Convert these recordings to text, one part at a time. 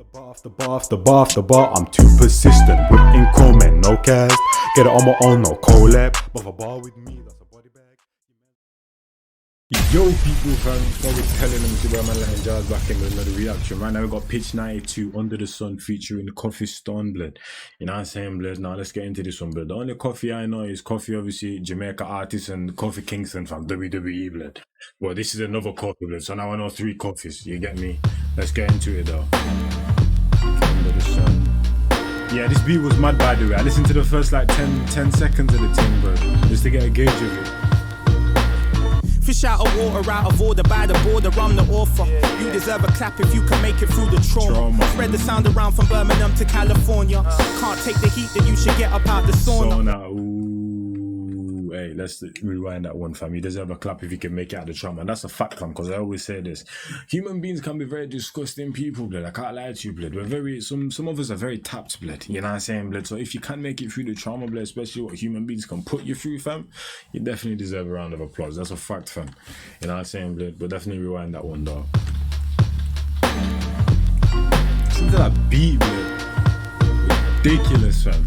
Off the bar, I'm too persistent. Whipping chrome, man, no cast. Get it on my own, no collab. But a bar with me, that's a body bag. Yo, people, fam. I was telling them to wear my Latin jars back in with another reaction. Right now, we got Pitch 92 Under the Sun featuring Kofi Stone, blood. You know what I'm saying, blood? Now, let's get into this one, blood. The only Kofi I know is Kofi, obviously, Jamaica artist, and Kofi Kingston from WWE, blood. Well, this is another Kofi, blood. So now I know 3 Kofis. You get me? Let's get into it, though. Under the Sun. Yeah, this beat was mad, by the way. I listened to the first like 10 seconds of the thing, bro, just to get a gauge of it. Fish out of water, out of order, by the border, I'm the author. You deserve a clap if you can make it through the trauma. Spread the sound around from Birmingham to California. Can't take the heat, then you should get up out the sauna. Ooh, hey, let's rewind that one, fam. You deserve a clap if you can make it out the trauma. And that's a fact, fam, because I always say this. Human beings can be very disgusting people, blood. I can't lie to you, blood. We're very, some of us are very tapped, blood. You know what I'm saying, blood? So if you can't make it through the trauma, blood, especially what human beings can put you through, fam, you definitely deserve a round of applause. That's a fact, fam. You know what I'm saying, blood? But definitely rewind that one, though. Listen to that beat, blood. Ridiculous, fam.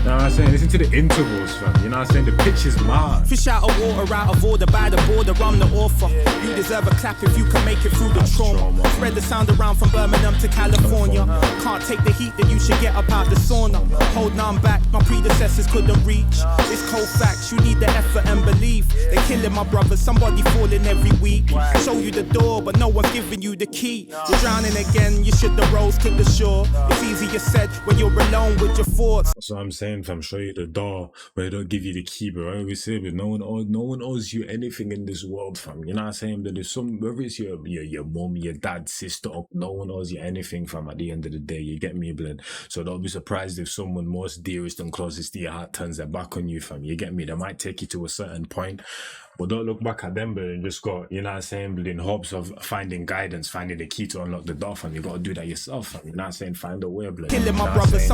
You know what I'm saying? Listen to the intervals, fam. You know what I'm saying? The pitch is mad. Fish out of water, out of order, by the border, I'm the author. You deserve a clap if you can make it through the trauma. Spread the sound around from Birmingham to California. Can't take the heat, then you should get up out the sauna. Holding on back, my predecessors couldn't reach. It's cold facts, you need the effort and belief. They're killing my brothers, somebody falling every week. Show you the door, but no one's giving you the key. You're drowning again, you should have rose to the shore. It's easier said when you're alone with your thoughts. That's what I'm saying, fam. Show you the door, but they don't give you the key, bro. I always say, but no one owes you anything in this world, fam. You know what I'm saying? But there's whether it's your mom, your dad, sister, no one owes you anything, fam. At the end of the day, you get me, blood. So don't be surprised if someone most dearest and closest to your heart turns their back on you, fam. You get me? They might take you to a certain point, but don't look back at them, but and just go, you know what I'm saying, but in hopes of finding guidance, finding the key to unlock the door, fam. You gotta do that yourself, fam. You know what I'm saying? Find a way, blood. Killing my brothers,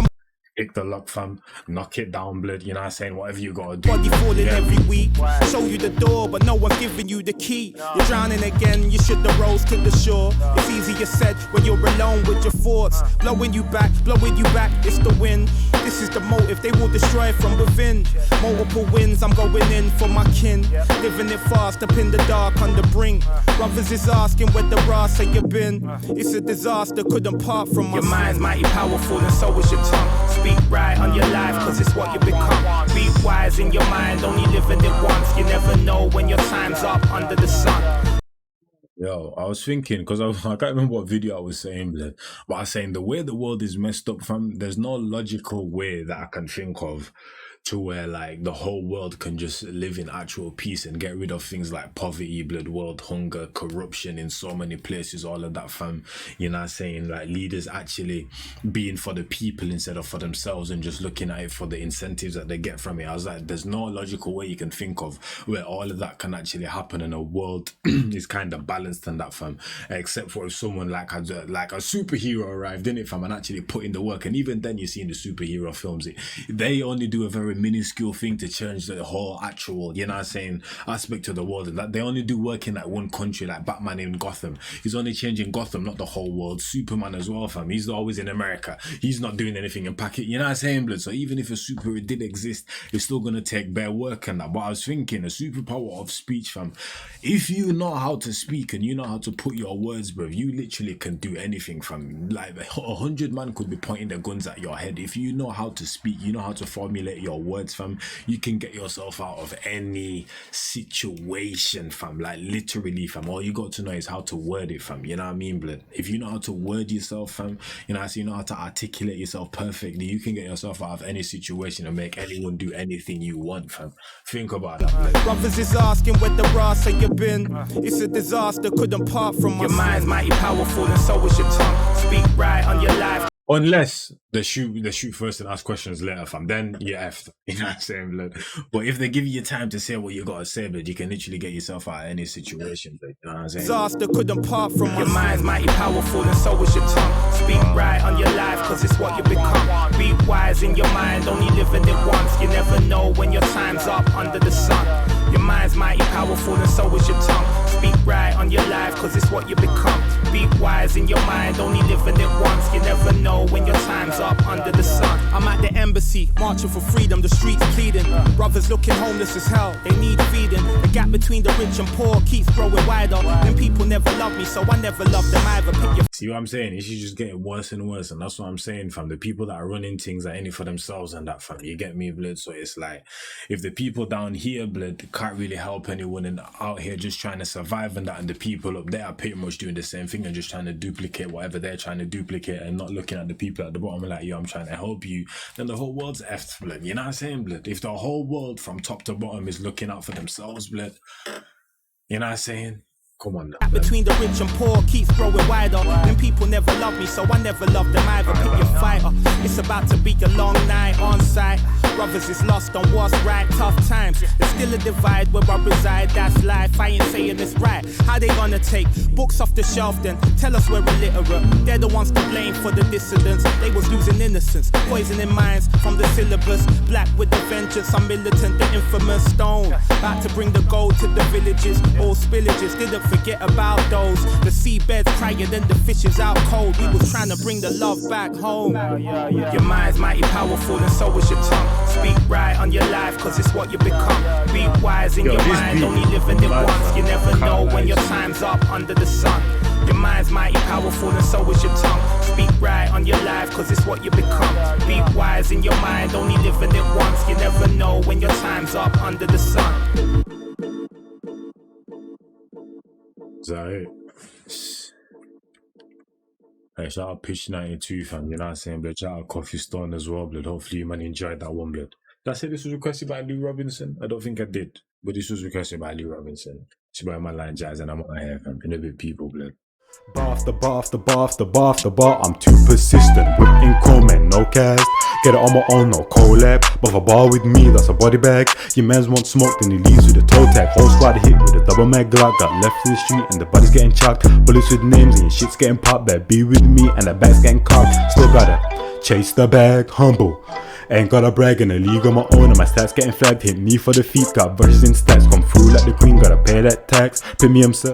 pick the lock, fam. Knock it down, blood. You know what I'm saying? Whatever you gotta do. Body falling every week. Show you the door, but no one's giving you the key. You're drowning again, you should have rose to the shore. It's easier said when you're alone with your thoughts. Blowing you back, it's the wind. This is the motive, they will destroy from within. Multiple wins, I'm going in for my kin. Living it fast, up in the dark, on the brink. Brothers is asking where the Ross have you been. It's a disaster, couldn't part from my Your mind's mighty powerful and so is your tongue. Speak right on your life, cause it's what you become. Be wise in your mind, only living it once. You never know when your time's up under the sun. Yo, I was thinking, because I can't remember what video I was saying, but I was saying the way the world is messed up, fam, there's no logical way that I can think of to where like the whole world can just live in actual peace and get rid of things like poverty, blood, world hunger, corruption in so many places, all of that, fam. You know what I'm saying? Like leaders actually being for the people instead of for themselves and just looking at it for the incentives that they get from it. I was like, there's no logical way you can think of where all of that can actually happen and a world is kind of balanced and that, fam. Except for if someone like a superhero arrived in it, fam, and actually put in the work. And even then you see in the superhero films, they only do a very minuscule thing to change the whole actual, you know what I'm saying, aspect of the world. And that they only do work in like one country, like Batman in Gotham. He's only changing Gotham, not the whole world. Superman as well, fam. He's always in America. He's not doing anything in Packet. You know what I'm saying, blood? So even if a superhero did exist, it's still gonna take bare work and that. But I was thinking, a superpower of speech, fam. If you know how to speak and you know how to put your words, bro, you literally can do anything, fam. Like 100 men could be pointing their guns at your head. If you know how to speak, you know how to formulate your words, fam, you can get yourself out of any situation, fam. Like literally, fam. All you got to know is how to word it, fam. You know what I mean, blood? If you know how to word yourself, fam, you know, so you know how to articulate yourself perfectly, you can get yourself out of any situation and make anyone do anything you want, fam. Think about that, blood. Brothers is asking where the Ross have you been. It's a disaster, couldn't part from my Your mind's mighty powerful and so is your tongue. Speak right on your life. Unless they shoot first and ask questions later, fam. Then you're effed. You know what I'm saying, blood? But if they give you time to say what you gotta say, blood, you can literally get yourself out of any situation, blood. You know what I'm saying? Disaster couldn't part from Your mind's mighty powerful and so is your tongue. Speak right on your life, cause it's what you become. Be wise in your mind, only living it once. You never know when your time's up under the sun. Your mind's mighty powerful and so is your tongue. Speak right on your life, cause it's what you become. Be wise in your mind, only living it once. You never know when your time's up under the sun. I'm at the embassy, marching for freedom, the streets pleading. Brothers looking homeless as hell, they need feeding. The gap between the rich and poor keeps growing wider. Then people never love me, so I never love them either. Pick your See what I'm saying? It's just getting worse and worse, and that's what I'm saying, fam. The people that are running things are in it for themselves and that, fam. You get me, blood? So it's like, if the people down here, blood, can't really help anyone and out here just trying to survive and that, and the people up there are pretty much doing the same thing and just trying to duplicate whatever they're trying to duplicate and not looking at the people at the bottom like, yo, I'm trying to help you, then the whole world's effed, blood. You know what I'm saying, blood? If the whole world from top to bottom is looking out for themselves, blood, you know what I'm saying? Come on now. gap between the rich and poor keeps growing wider. Then people never love me, so I never love them either. Pick your fighter. It's about to be a long night on site. Brothers is lost on what's right, tough times. There's still a divide where I reside, that's life. I ain't saying it's right. How they gonna take books off the shelf then? Tell us we're illiterate. They're the ones to blame for the dissidents. They was losing innocence, poisoning minds from the syllabus. Black with the vengeance, I'm militant, the infamous stone. About to bring the gold to the villages, all spillages. Didn't forget about those. The seabeds higher than the fishes out cold. We was trying to bring the love back home. Your mind's mighty powerful and so is your tongue. Speak right on your life, cause it's what you become. Be wise in your mind, only living it once. You never know when your time's up under the sun. Your mind's mighty powerful and so is your tongue. Speak right on your life, cause it's what you become. Be wise in your mind, only living it once. You never know when your time's up under the sun. Is that it? Hey, shout out Pitch 92, fam. You know what I'm saying, blood? Shout out Kofi Stone as well, blood. Hopefully you man enjoyed that one, blood. Did I say this was requested by Lee Robinson? I don't think I did. But this was requested by Lee Robinson. It's by my line jazz and I'm on here, fam. In a bit people, blood. Bar after bar after bar after bar after bar, I'm too persistent. Whipping chrome and no cast. Get it on my own, no collab. But if a bar with me, that's a body bag. Your mans want smoke, then he leaves with a toe tag. Whole squad hit with a double mag Glock. Got left to the street and the body's getting chucked. Bullets with names and your shit's getting popped. Better be with me and the bag's getting cocked. Still gotta chase the bag, humble. Ain't gotta brag in a league on my own and my stats getting flagged. Hit me for the feet, got verses in stats. Come through like the queen, gotta pay that tax. Premium sir.